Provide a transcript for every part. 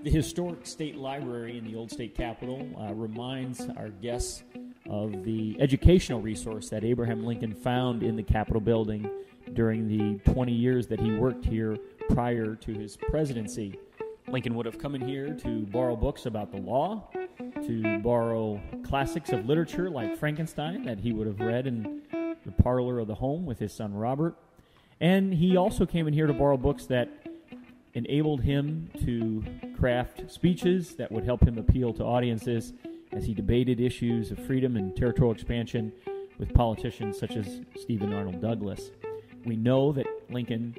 The historic State Library in the Old State Capitol reminds our guests of the educational resource that Abraham Lincoln found in the Capitol building during the 20 years that he worked here prior to his presidency. Lincoln would have come in here to borrow books about the law, to borrow classics of literature like Frankenstein that he would have read in the parlor of the home with his son Robert. And he also came in here to borrow books that enabled him to craft speeches that would help him appeal to audiences as he debated issues of freedom and territorial expansion with politicians such as Stephen Arnold Douglas. We know that Lincoln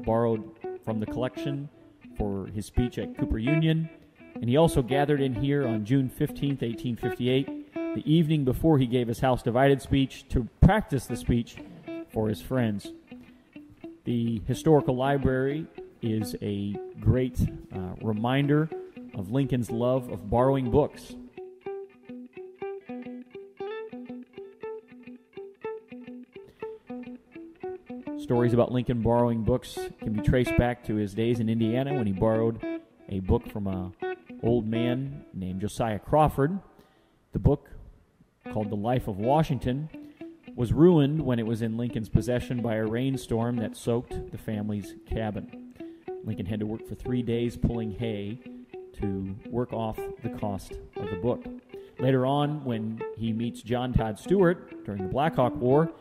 borrowed from the collection for his speech at Cooper Union, and he also gathered in here on June 15th, 1858, the evening before he gave his House Divided speech, to practice the speech for his friends. The Historical Library is a great reminder of Lincoln's love of borrowing books. Stories about Lincoln borrowing books can be traced back to his days in Indiana when he borrowed a book from an old man named Josiah Crawford. The book, called The Life of Washington, was ruined when it was in Lincoln's possession by a rainstorm that soaked the family's cabin. Lincoln had to work for 3 days pulling hay to work off the cost of the book. Later on, when he meets John Todd Stewart during the Black Hawk War,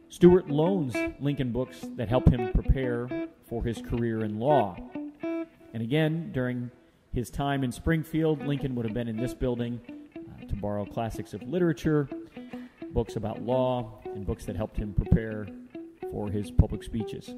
Stewart loans Lincoln books that help him prepare for his career in law. And again, during his time in Springfield, Lincoln would have been in this building to borrow classics of literature, books about law, and books that helped him prepare for his public speeches.